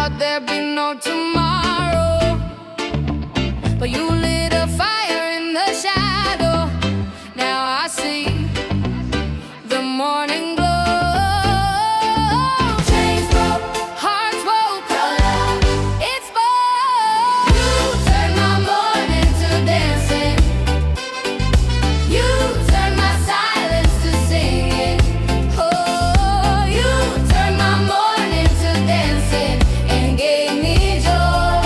thought there'd be no tomorrow, but you lit a fire in the shadow. Now I see the morning glow. Chains broke, hearts woke, your love, it spoke. You turned my morning to dancing. You turned my silence to singing. Oh, you turned my morning to dancing and gave me joy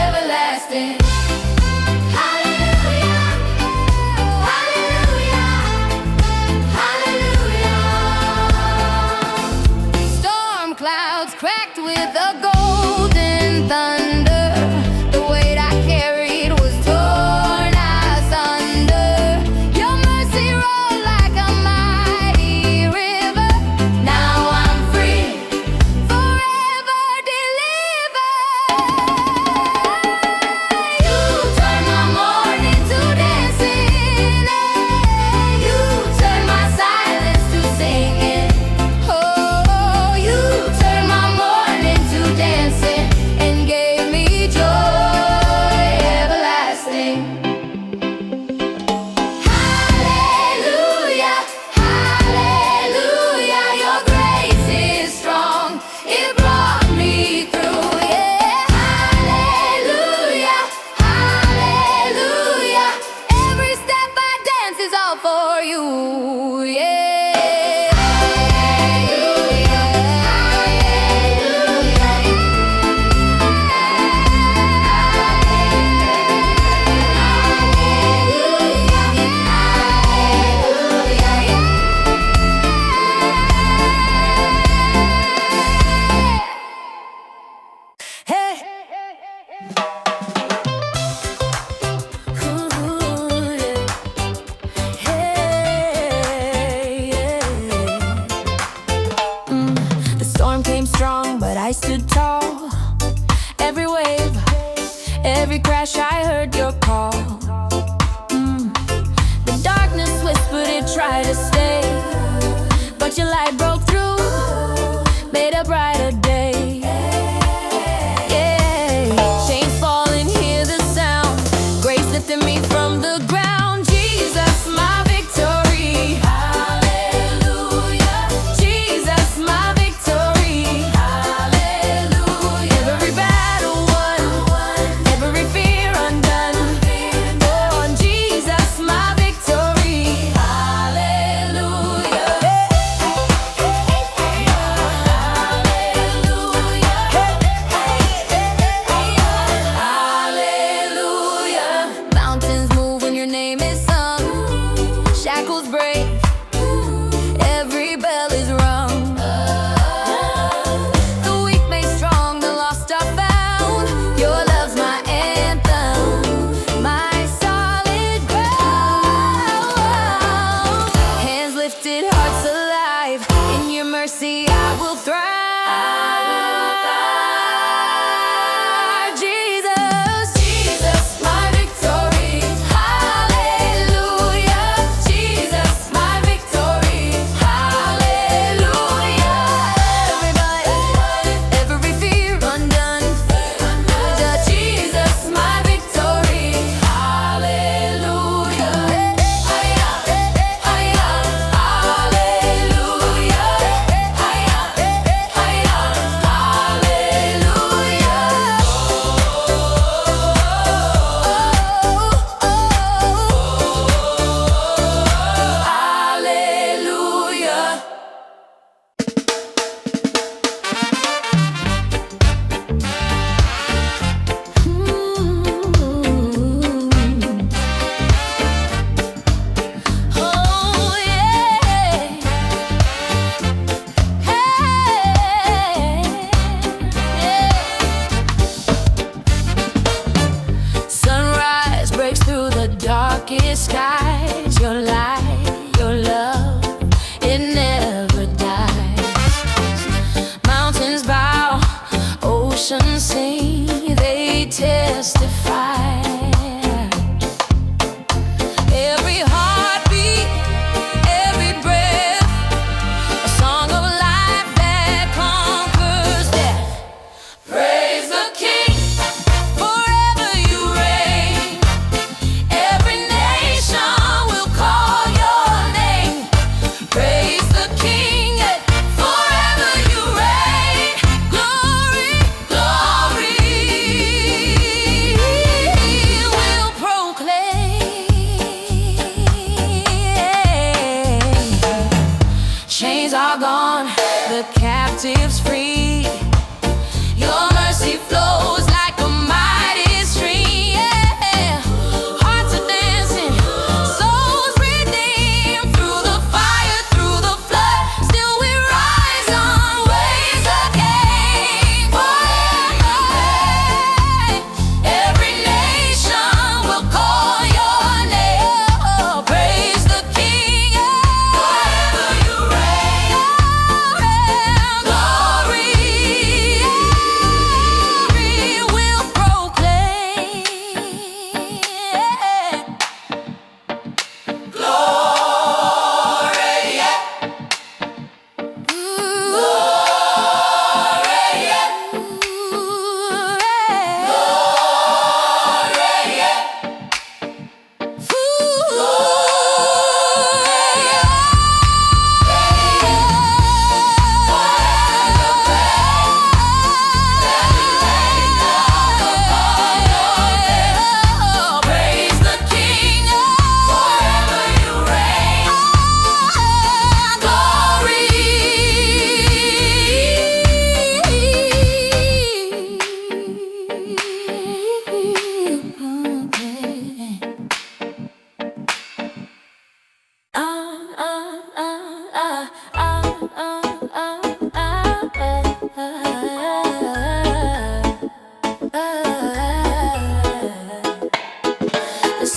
everlasting. Hallelujah, hallelujah, hallelujah. Storm clouds cracked with a golden thunder. The weight I carried was torn asunder. Your mercy rolled like a mighty river. Now I'm free, forever delivered. You turned my morning to dancing. You turned my silence to singing. Oh, you turned my morning to dancing and gave me joy everlasting. Hallelujah, hallelujah, your grace is strong, it brought me through, yeah. Hallelujah, hallelujah, every step I dance is all for you, yeah. The storm came strong, but I stood tall. Every wave, every crash, I heard your call. The darkness whispered, it tried to stay, but your light broke through, made a brighter day. Yeah, chains falling, hear the sound, grace lifting me from the ground. Jesus, my victory. Hallelujah. Jesus, my victory. Hallelujah. Every battle won, every fear undone. Oh, Jesus, my victory. Hallelujah.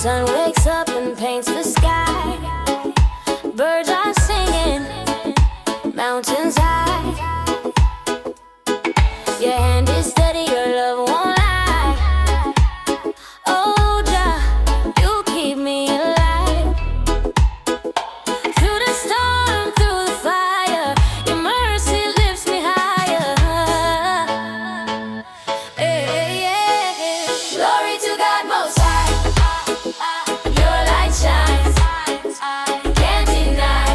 Sun wakes up and paints the sky. Birds are singing, mountains high. Your hand is steady, your love won't lie. Oh, Jah, you keep me alive. Through the storm, through the fire, your mercy lifts me higher. Hey, hey, hey. Glory to God Most High. Your light shines, can't deny,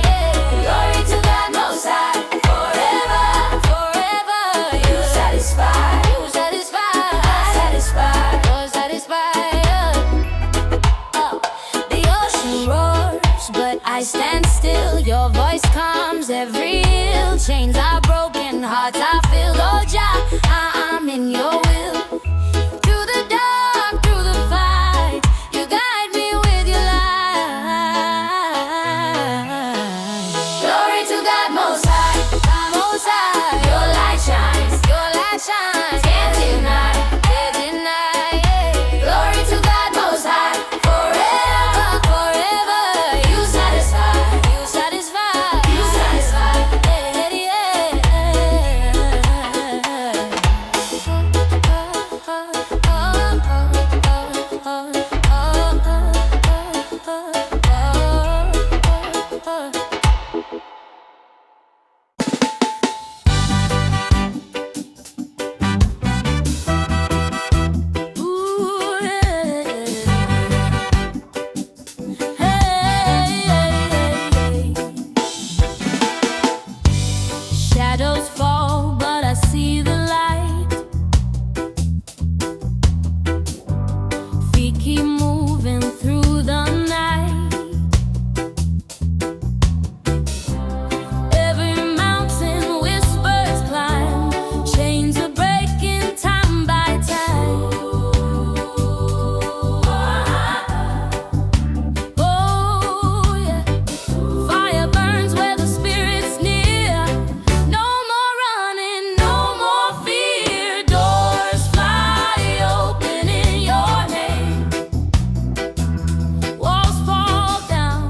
yeah. Glory to God Most High. Forever, forever, you satisfy, you satisfy, yeah. Oh, the ocean roars, but I stand still. Your voice calms every ill. Chains are broken, hearts are filled. Oh, Jah, I'm in your will. Through the dark, through the fight, you guide me with your light. Glory to God Most High, Most High. Your light shines, can't deny, yeah. Glory to God Most High. Forever, forever, you satisfy, Ooh, yeah. Hey. Shadows fall, but I see the light. Feet keep moving through the night. Every mountain whispers climb. Chains are breaking time by time. Oh, yeah. Fire burns where the spirit's near. No more running, no more fear. Doors fly open in your name. Walls fall down,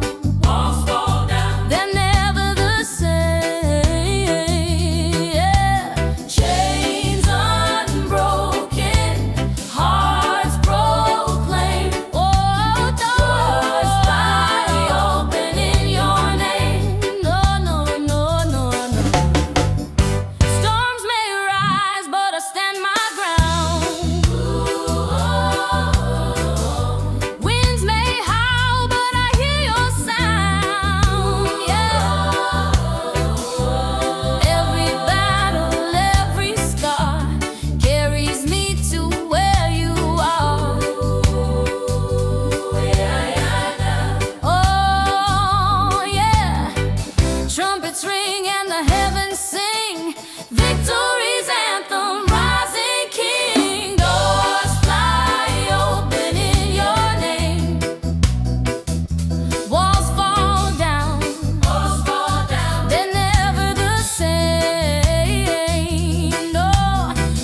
they're never the same. Yeah. Chains unbroken, hearts proclaim. Oh, doors fly open in your name. No, no, no, no, no. Storms may rise, but I stand my ground. Winds may howl, but I hear your sound. Yeah. Every battle, every scar carries me to where you are. Oh, yeah. Trumpets ring and the heavens sing. Victory's anthem, rising king. Doors fly open in your name. Walls fall down, they're never the same. No.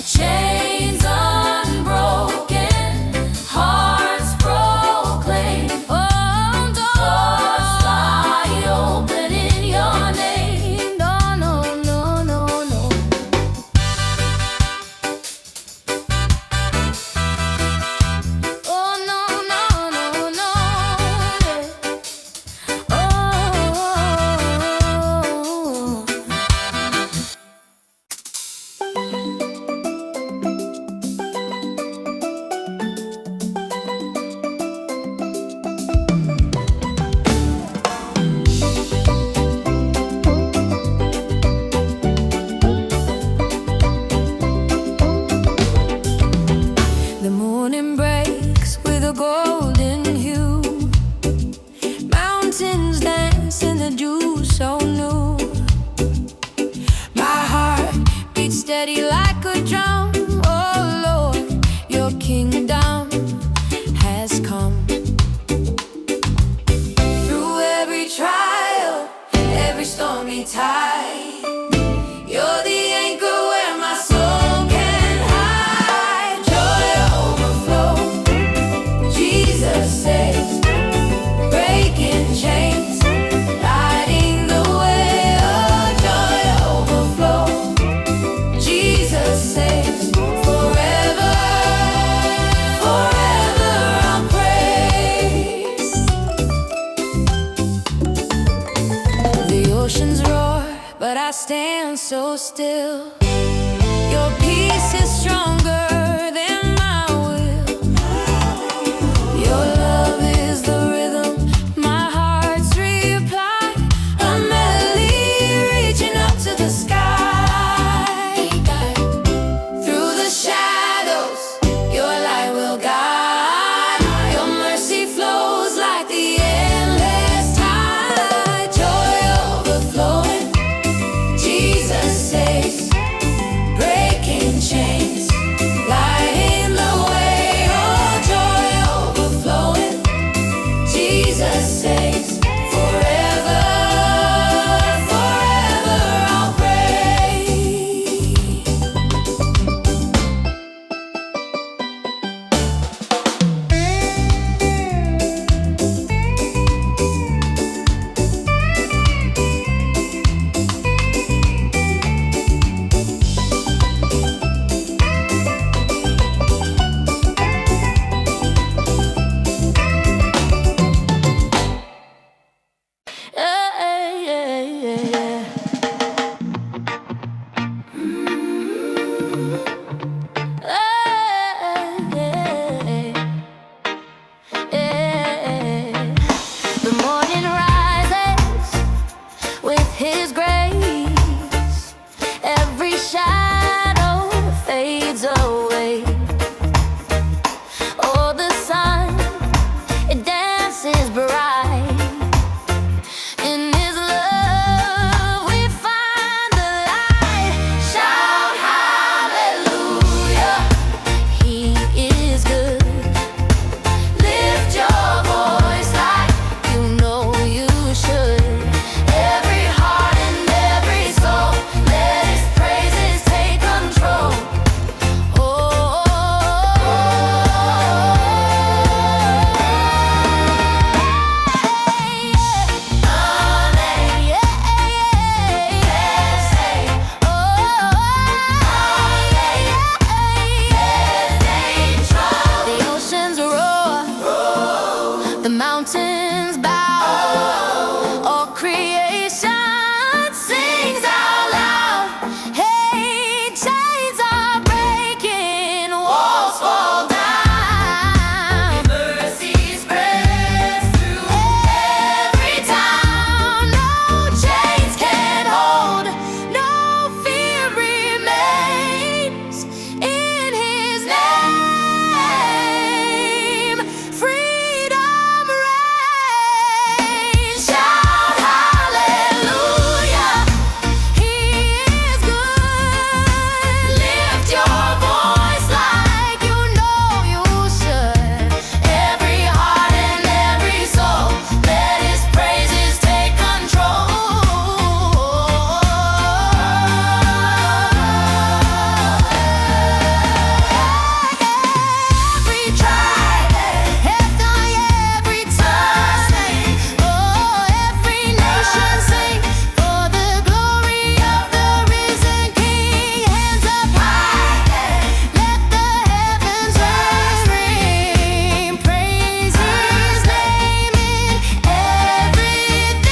Chains unbroken, hearts proclaim. Oh, doors fly open in your name. No, no, no, no, no. Oh, no, no, no, no, yeah. Oh. The morning breaks with a golden hue. Mountains dance in the dew so new. My heart beats steady like a drum. Oh Lord, your kingdom has come. Through every trial, every stormy tide, you're the anchor where my soul can hide. Joy overflow, so still. Your peace is stronger than my will. Your love is the rhythm, my heart's reply. A melody reaching up to the sky. Through the shadows, your light will guide. Your mercy flows like the endless tide. Joy overflowing, Jesus saves, breaking chains, lighting the way. Oh, joy overflowing, Jesus saves. Forever, forever I'll pray. The morning rises with His grace. Every shadow fades away. Oh, the sun, it dances bright. In His love we find the light. Shout hallelujah, He is good. Lift your voice like you know you should. Every heart and every soul, let His praises take control. Oh, the oceans roar, the mountains bow, all creation sings out loud. Hey, chains are breaking, walls fall down. Mercy spreads through every town. No chains can hold, no fear remains. In His name, freedom reigns. Shout hallelujah, He is good. Lift your voice like you know you should. Every heart and every soul, let His praises take control. Every tribe, every tongue, oh, every nation sing for the glory of the risen King. Hands up high, let the heavens ring. Praise His name in everything.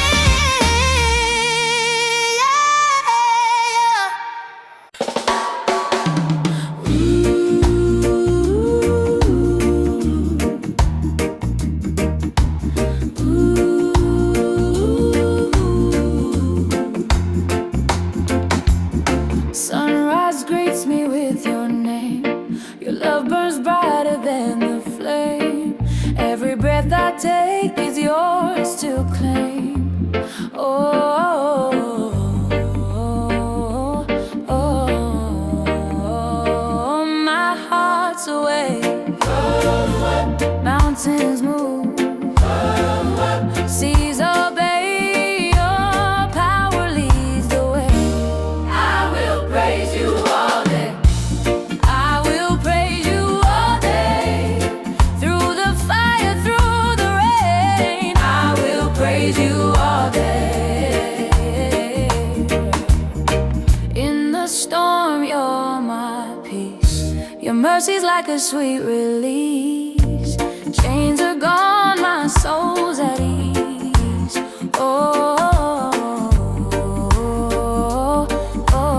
Sunrise greets me with your name. Your love burns brighter than the flame. Every breath I take is yours to claim. Oh, oh, oh, my heart's awake. Mountains move, seas obey. Your power leads the way. I will praise you all day. I will praise you all day. Through the fire, through the rain, I will praise you all day. In the storm, you're my peace. Your mercy's like a sweet release. Chains are gone, my soul's at ease. Oh, oh, oh, oh.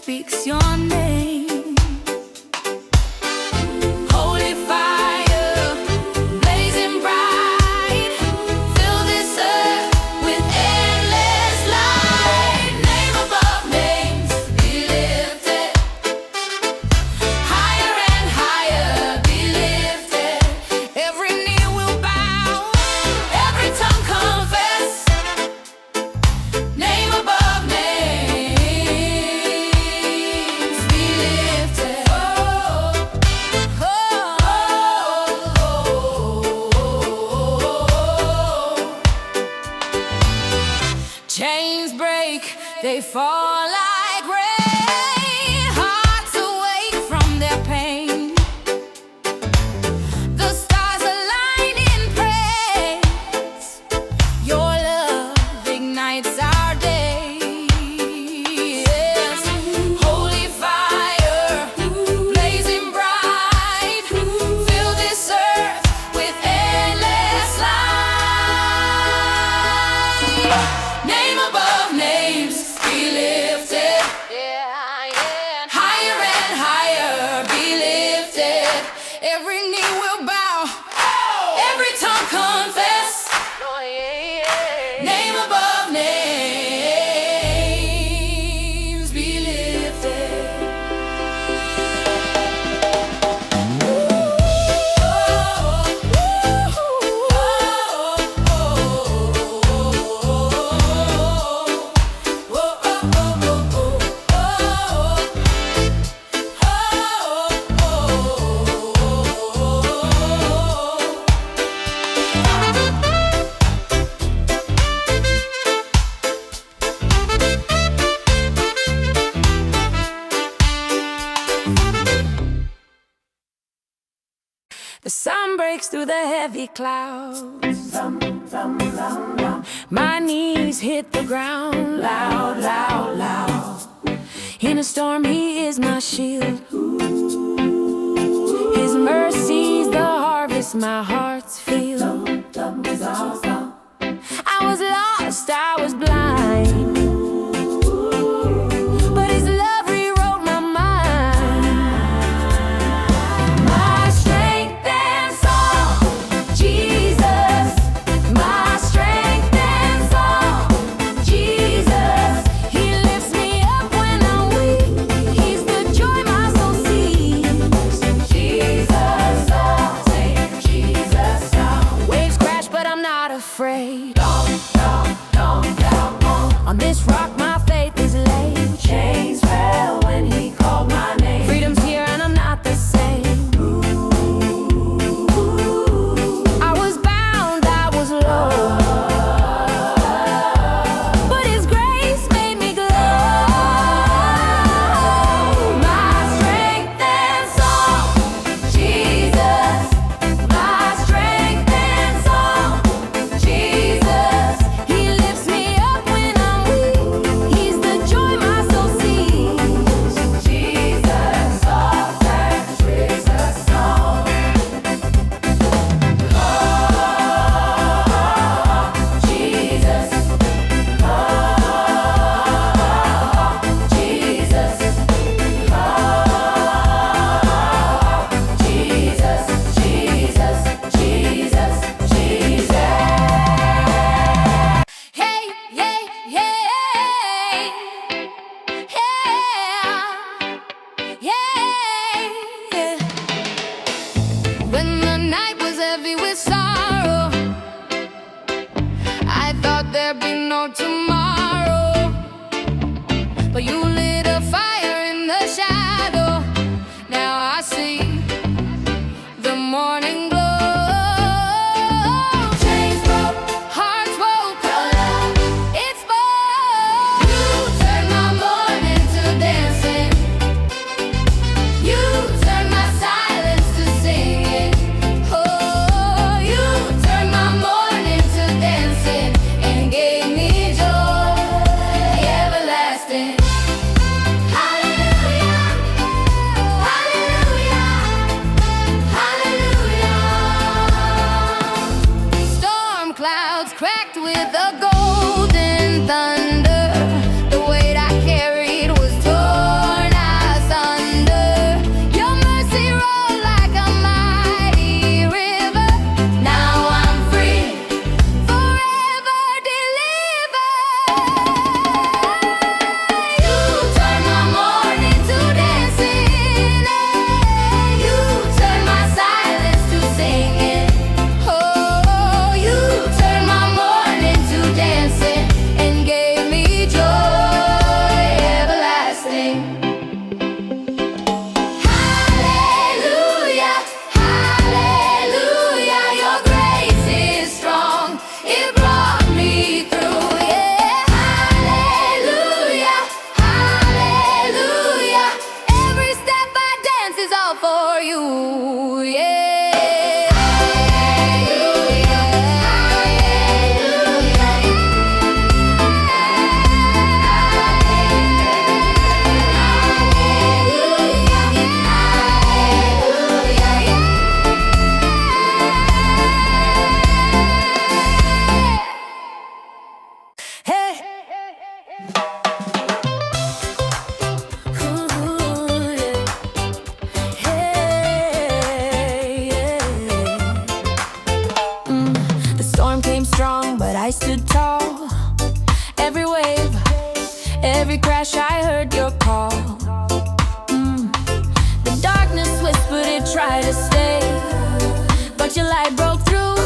speaks your name. Holy fire, blazing bright, fill this earth with endless light. Name above names, be lifted, higher and higher, be lifted. Every knee will bow, every tongue confess. Name above names, be lifted. Oh, oh, oh. Chains break, they fall like rain. Hearts awake from their pain. The stars align in praise. Your love ignites our day. Yes. Holy fire, blazing bright, fill this earth with endless light. Name above names, be lifted. Higher and higher, be lifted. Every knee will bow, every tongue confess. Name above names, be lifted. The sun breaks through the heavy clouds. My knees hit the ground loud, loud, loud. In a storm, he is my shield. His mercy's the harvest my heart's filled. I was lost, I was blind, but his love rewrote my mind. My strength and song, Jesus. My strength and song, Jesus. He lifts me up when I'm weak. He's the joy my soul sees. Jesus song, sing Jesus song. Waves crash, but I'm not afraid. On this rock my faith is laid. Chains fell when he called my name. Freedom's here and I'm not the same. I was bound, I was low, but his grace made me glow. My strength and song, Jesus. My strength and song, Jesus. He lifts me up when I'm weak. every crash I heard your call. The darkness whispered it tried to stay, but your light broke through,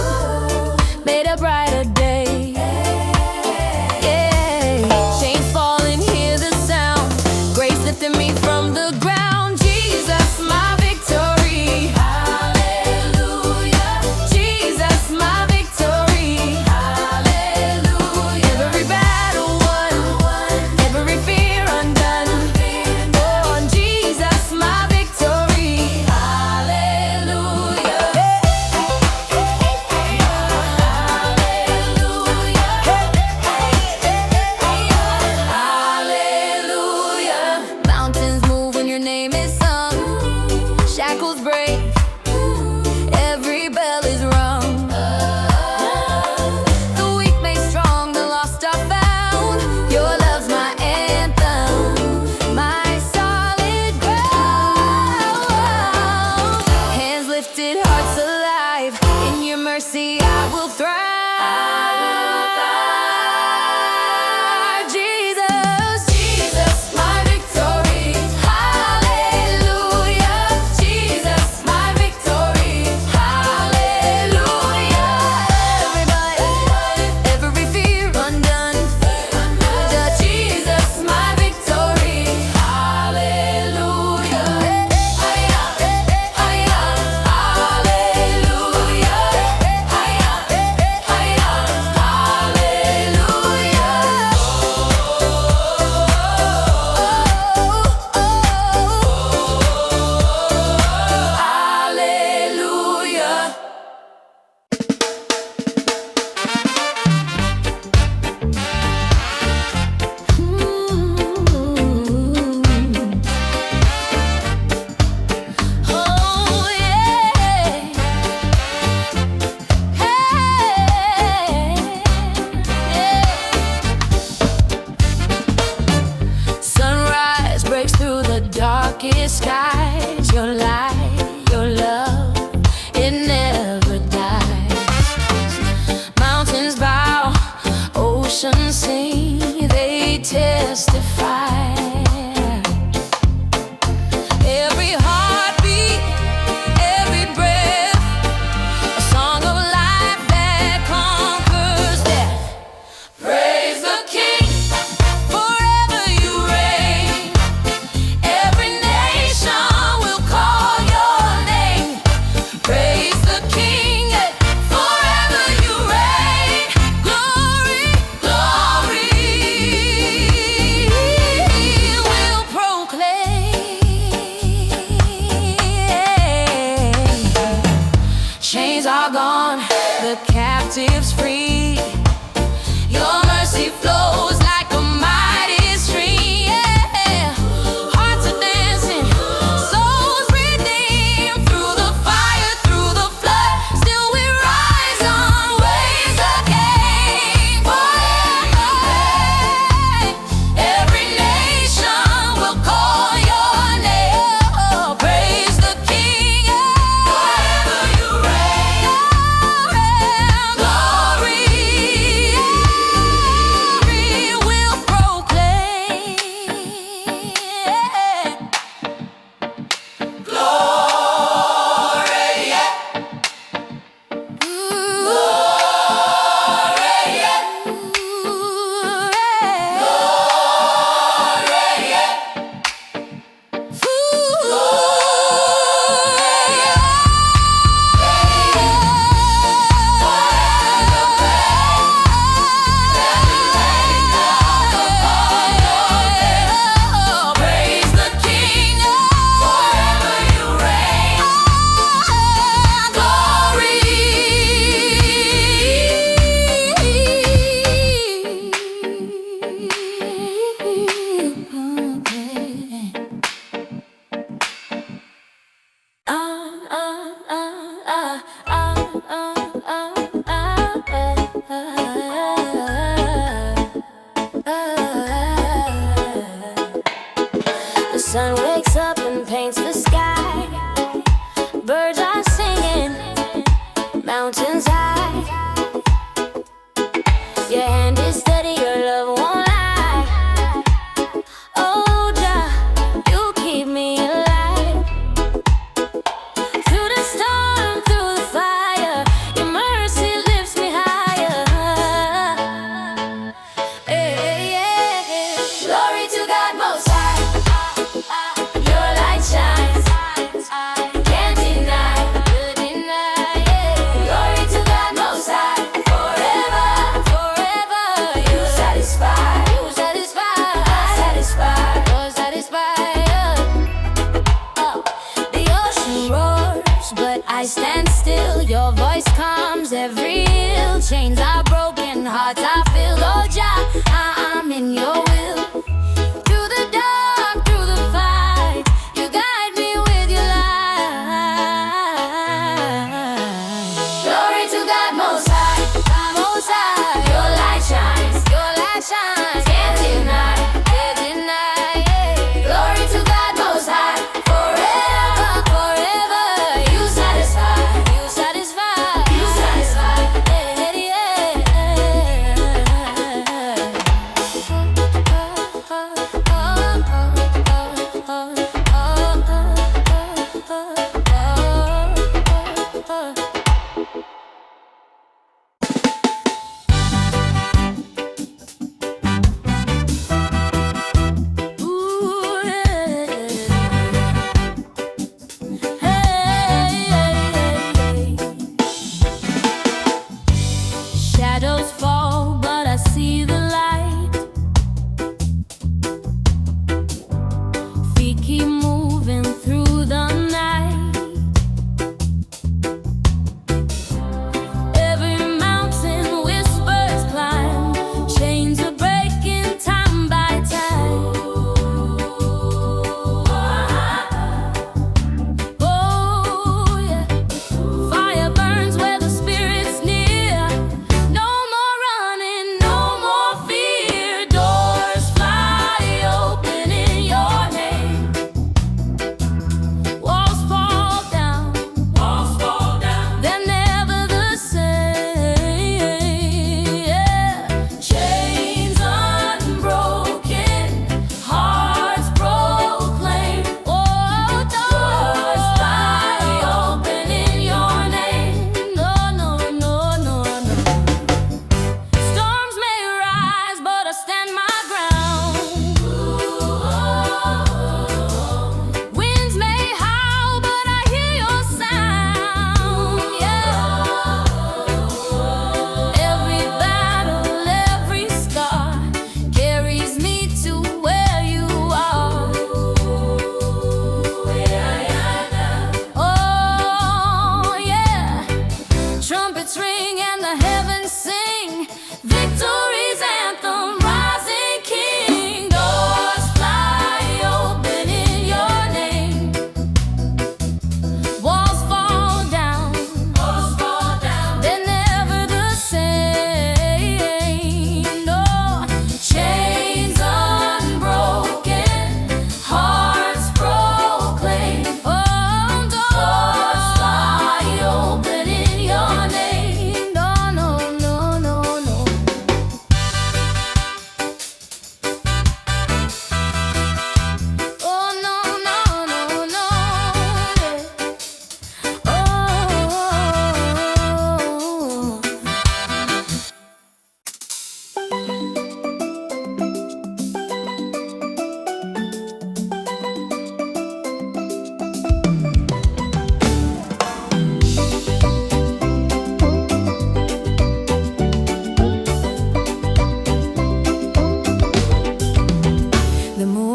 made a brighter day. Yeah, chains falling, hear the sound, grace lifting me from the ground. Jesus, my victory. Hallelujah. Jesus, my victory. Hallelujah. Every battle won, every fear undone. Oh, Jesus, my victory. Hallelujah. Hallelujah. Mountains move when your name is sung. Shackles break, every bell is rung. The weak made strong, the lost are found. Your love's my anthem, my solid ground. Hands lifted, hearts alive. In your mercy I will thrive. Jesus, Jesus, my victory. Hallelujah. Jesus, my victory. Hallelujah. Everybody, every fear undone. Jesus, my victory. Hallelujah. Hallelujah. Hallelujah. Oh yeah. Sunrise breaks through the darkest skies. Your light, your love, it never dies. Mountains bow, oceans sing, they testify. Every heartbeat, every breath, a song of life that conquers death. Praise the King, forever you reign. Every nation will call your name. Praise the King, forever you reign. Glory, glory, we'll proclaim. Chains are gone, the captives free. Your mercy flows like a mighty stream. Yeah. Hearts are dancing, souls redeemed. Through the fire, through the flood, still we rise on waves again. Forever, every nation will call your name. Oh, praise the King, forever you reign. Glory, glory, will proclaim. Glory, yeah. Glory, yeah. Glory, yeah. Praise the King, forever you reign. The sun wakes up and paints the sky. Birds are singing, mountains high. Your hand is steady, your love won't lie.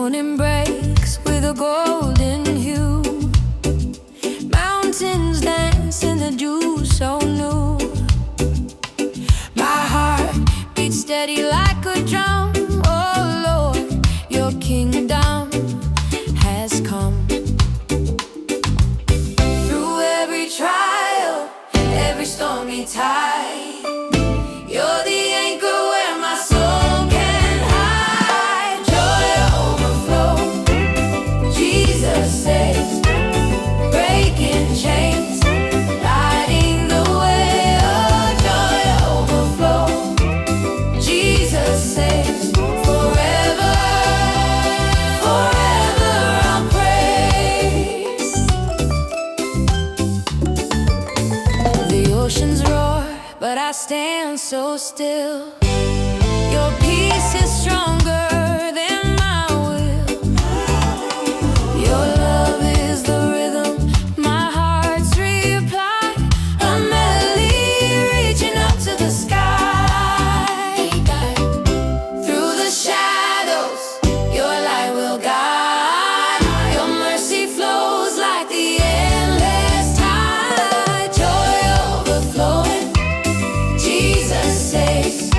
morning breaks with a golden hue. Mountains dance in the dew so new. My heart beats steady like a drum. Oh Lord, your kingdom has come. Through every trial, every stormy tide, you're the anchor where my soul can hide. Joy overflow, Jesus saves, breaking chains, lighting the way. Oh, joy overflow, Jesus saves, forever, forever I'll praise. The oceans roar, but I stand so still. Your peace is stronger than my will. Your love is the rhythm, my heart's reply, a melody reaching up to the sky. Through the shadows, your light will guide. Your mercy flows like the endless tide. Joy overflowing, Jesus saves,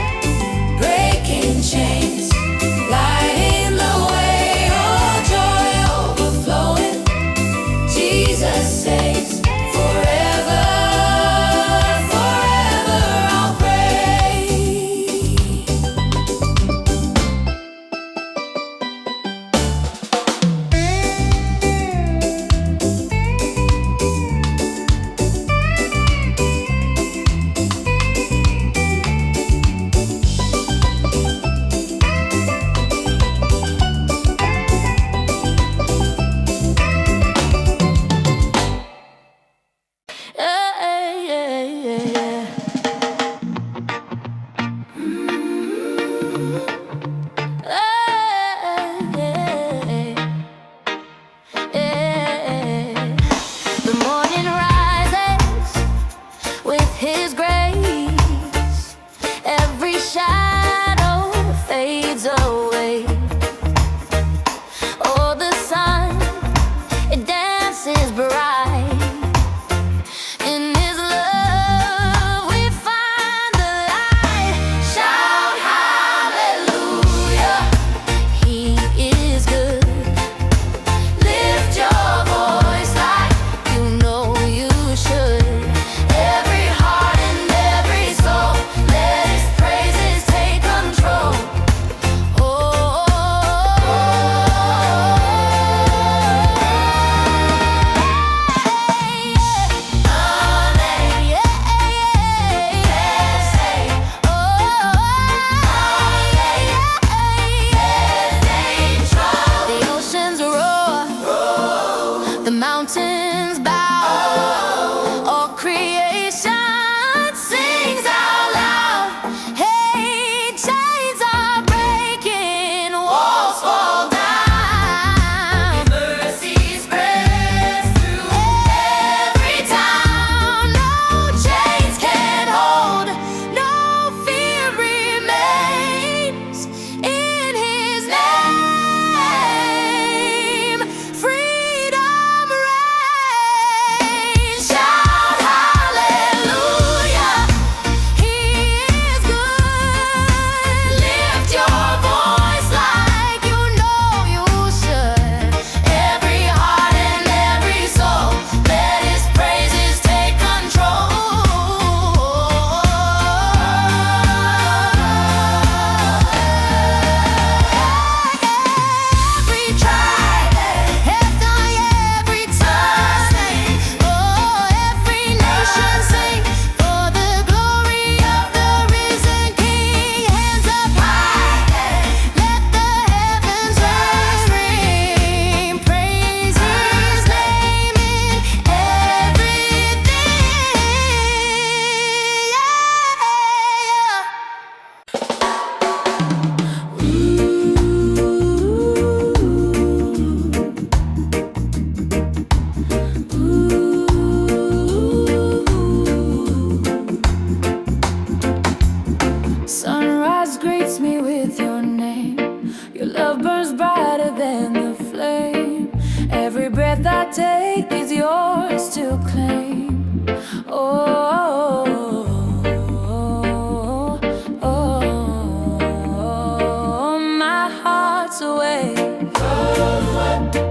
away.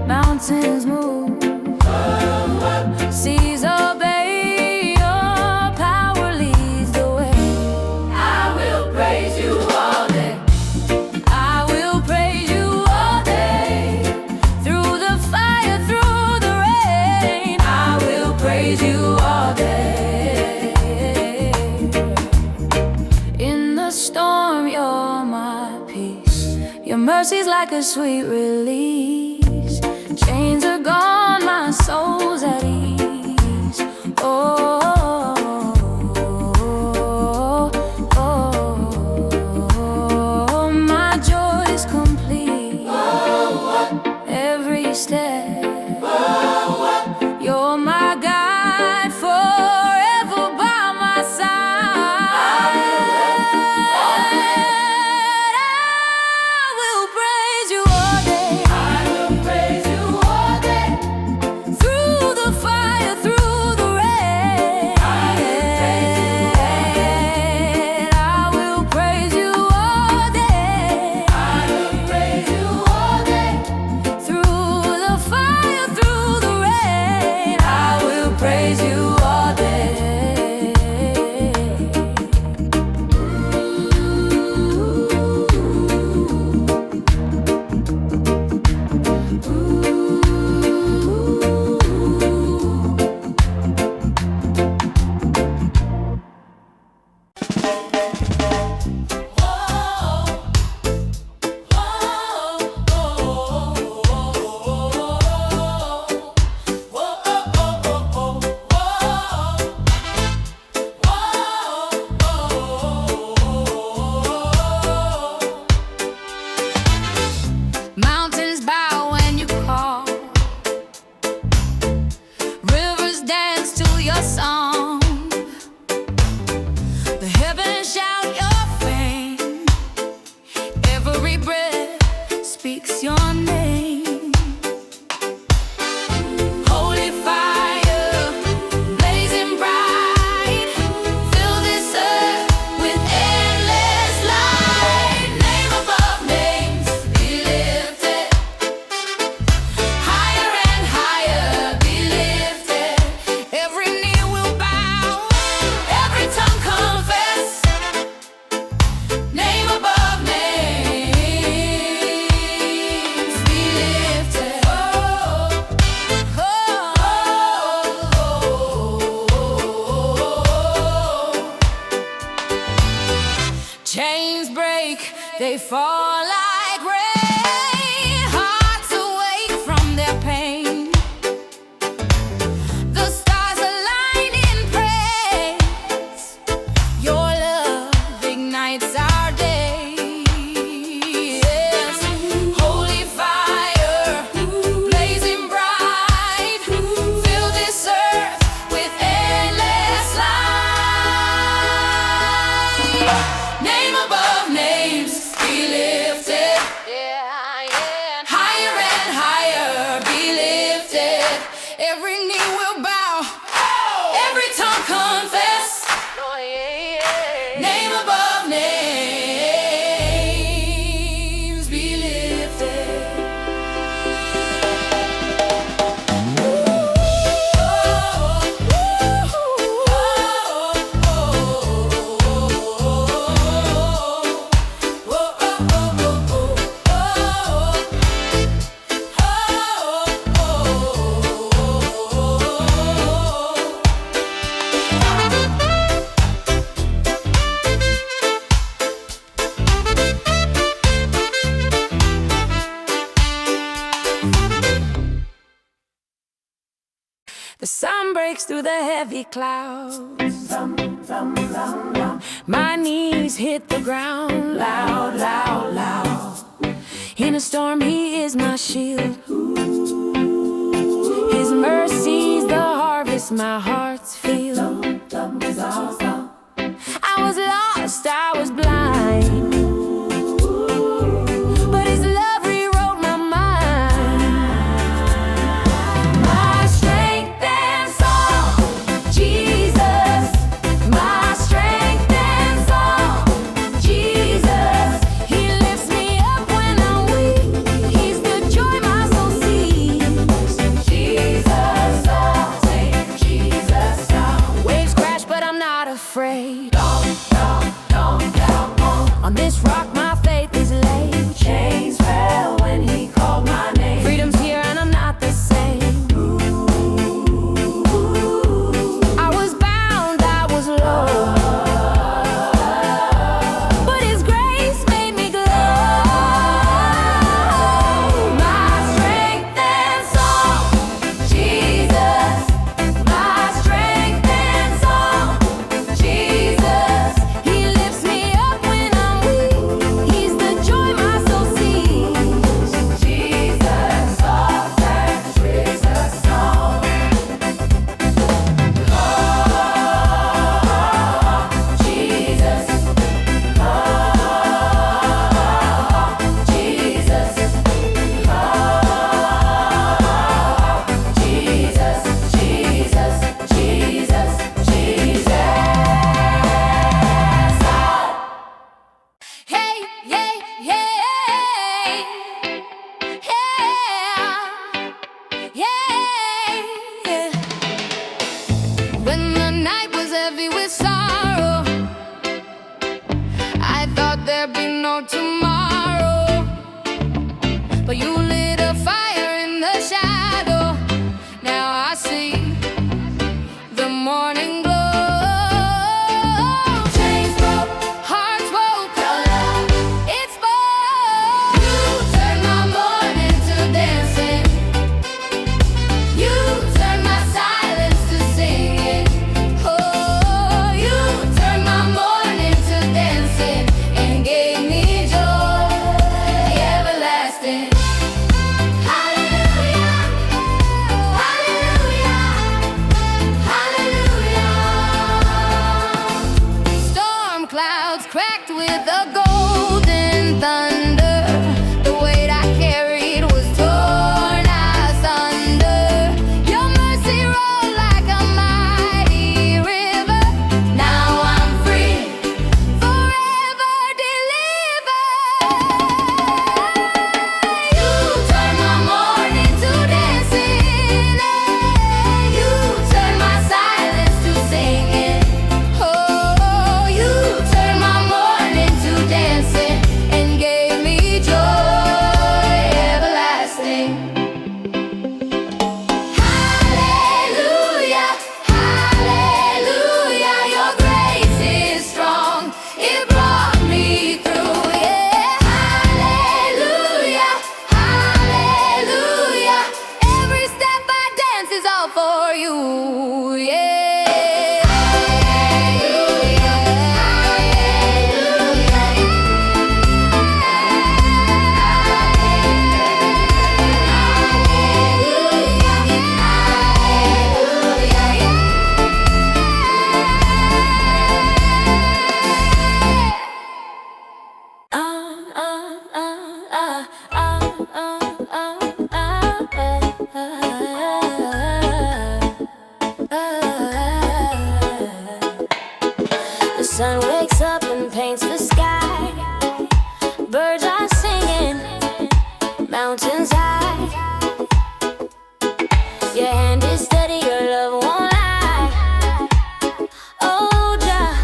Mountains move, seas obey, your power leads the way. I will praise you all day. I will praise you all day. Through the fire, through the rain, I will praise you all day. In the storm, you're my peace. Your mercy's like a sweet release. Chains are gone, my soul's at ease. Oh, oh, oh, my joy is complete. Every step, you're my guide, forever by my side. I will praise you all day. I will praise you all day. Through the fire, through the rain, I will praise you all day. I will praise you all day. Through the fire, through the rain, I will praise you all day. Mountains bow when you call, rivers dance to your song, the heavens shout your fame, every breath speaks your name. Holy fire, blazing bright, fill this earth with endless light. Name above names, be lifted, higher and higher, be lifted. Every knee will bow, every tongue confess. Name above names, be lifted. Oh, oh, chains break, they fall like rain. Hearts awake from their pain. The stars align in praise. Your love ignites our days. Holy fire, blazing bright, fill this earth with endless light. Name above names, be lifted. Higher and higher, be lifted. Every knee will bow, every tongue confess. Name above names, be lifted. The sun breaks through the heavy clouds. My knees hit the ground loud, loud, loud. In a storm, he is my shield. His mercy's the harvest my heart's field. I was lost, I was blind, but his love rewrote my mind. My strength and song, Jesus. My strength and song, Jesus. He lifts me up when I'm weak. tight. Your hand is steady, your love won't lie. Oh, Jah,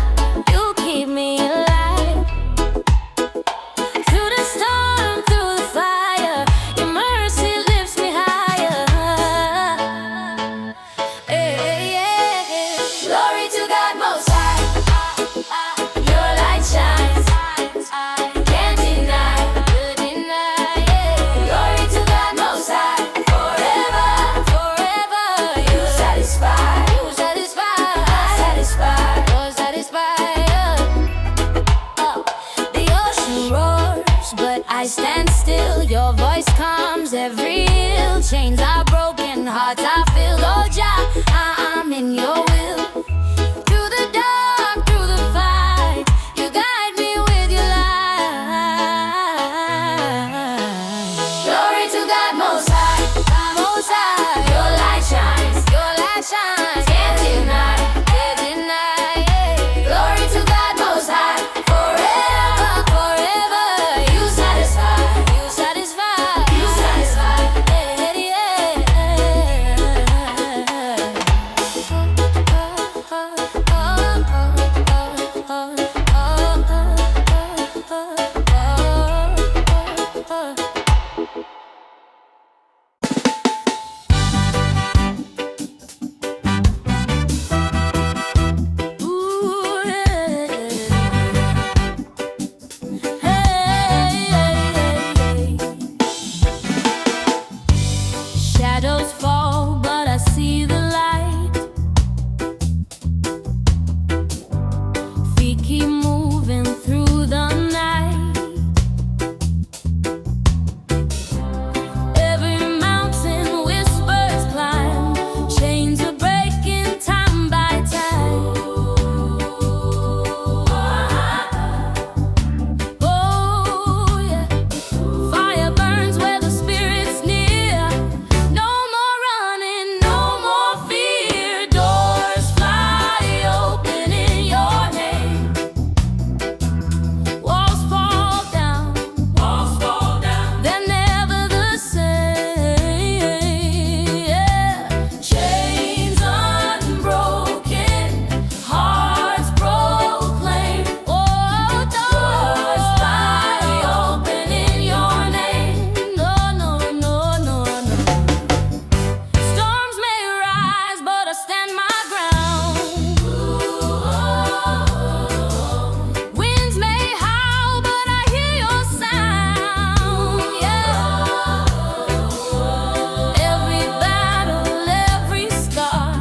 you keep me alive. Through the storm, through the fire, your mercy lifts me higher. Hey, yeah. Glory to God Most High. Your light shines, can't deny, yeah. Glory to God Most High. Forever, forever, you satisfy, you're satisfied. Oh, the ocean roars, but I stand still. Your voice calms every ill. Chains are broken, hearts are filled. Oh, Jah, I'm in your will. Through the dark, through the fight, you guide me with your light. Glory to God Most High, Most High. Your light shines, can't deny, yeah. Glory to God Most High. Forever, forever, you satisfy, Ooh, hey. Shadows fall, but I see the light. Feet keep moving through the night. Every mountain whispers climb. Chains are breaking time by time. Oh, yeah. Fire burns where the spirit's near. No more running, no more fear. Doors fly open in your name. Walls fall down, they're never the same. Yeah. Chains unbroken, hearts proclaim. Oh, doors fly open in your name. No. Storms may rise, but I stand my ground. Winds may howl, but I hear your sound. Yeah. Every battle, every scar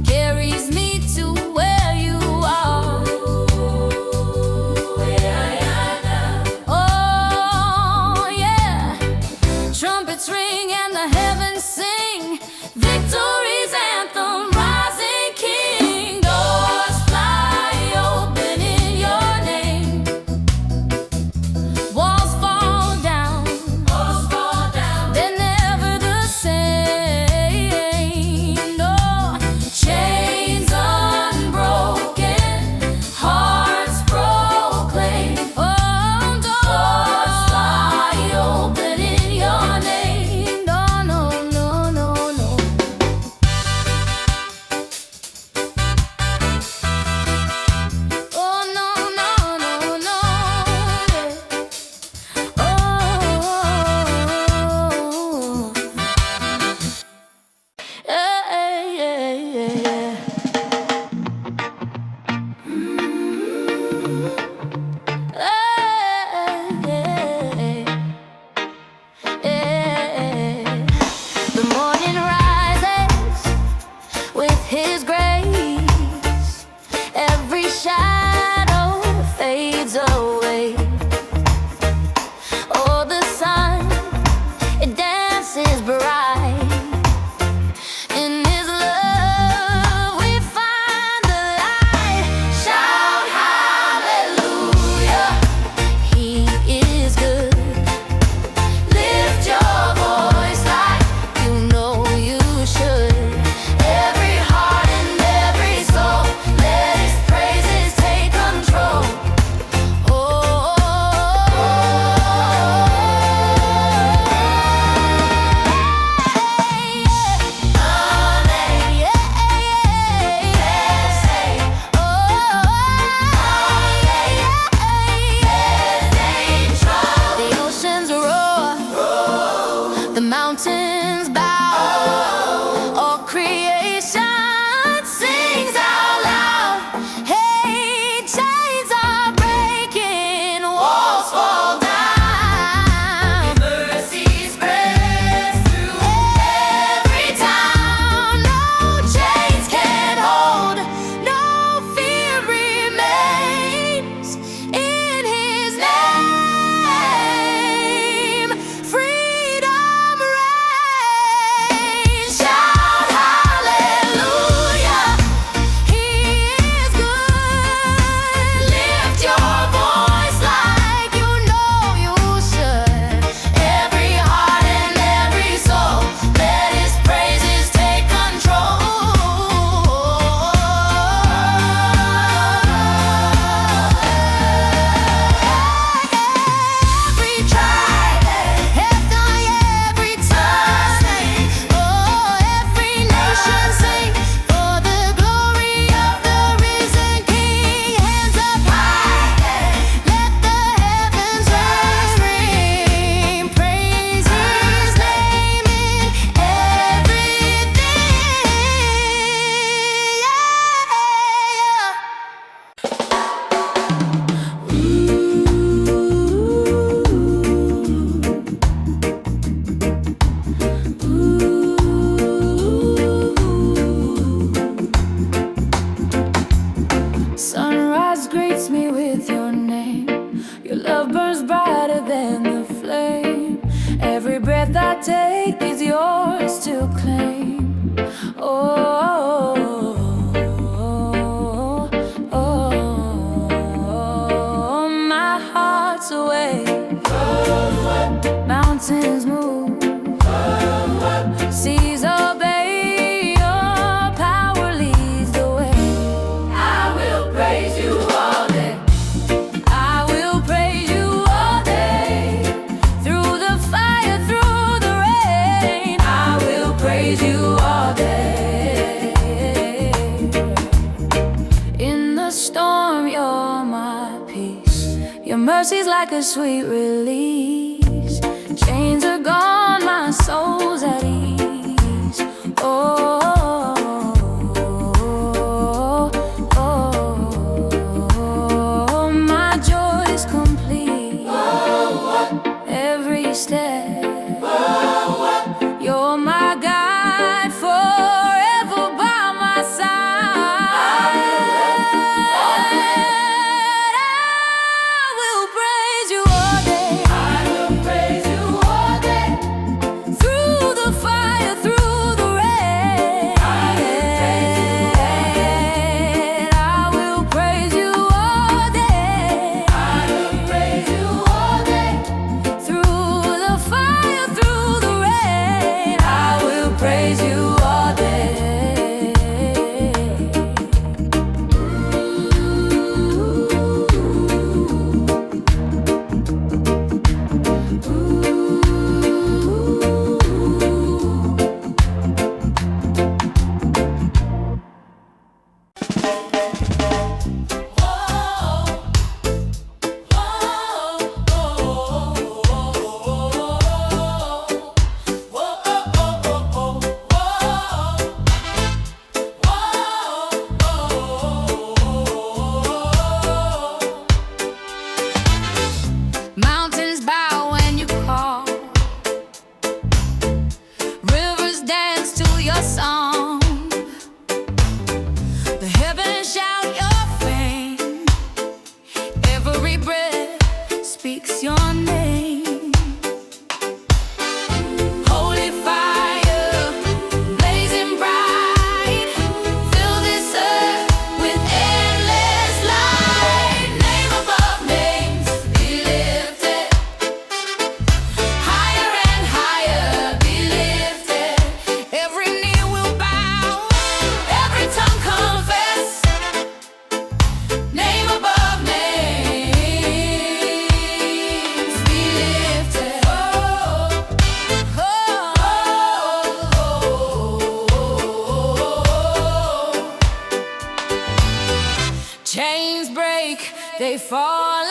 carries me to where you are. Oh, yeah. Trumpets ring and the heavens sing. Victory's anthem, rising King. Doors fly open in your name. Walls fall down, they're never the same. No. Chains unbroken, hearts proclaim. Oh, doors fly open in your name. The mountains bow, all creation sings out loud. Hey, chains are breaking, walls fall down. Mercy spreads through every town. No chains can hold, no fear remains in His name. Freedom reigns. Shout hallelujah, He is good. Lift your voice like you know you should. Every heart and every soul, let His praises take control. Every tribe, every tongue, oh, every nation sing for the glory of the risen King. Hands up high, let the heavens ring. Praise His name in everything. Sunrise greets me with your name. Your love burns brighter than the flame. Every breath I take is yours to claim. Oh, oh, oh, my heart's awake. Mountains move, seas obey. Your power leads the way. I will praise you all day. I will praise you all day. Through the fire, through the rain, I will praise you all day. In the storm, you're my peace. Your mercy's like a sweet release. Chains are gone, my soul's at ease. Oh, oh, my joy is complete. Every step, you're my guide, forever by my side. I will praise you all day. I will praise you all day. Through the fire, through the rain, I will praise you all day. I will praise you all day. Through the fire, through the rain, I will praise you all day. Mountains bow when you call. Rivers dance to your song. The heavens shout your fame. Every breath speaks your name. Holy fire, blazing bright, fill this earth with endless light. Name above names, be lifted. Higher and higher, be lifted. Every knee will bow, every tongue confess. Name above names, be lifted. Oh, oh, oh. Chains break, they fall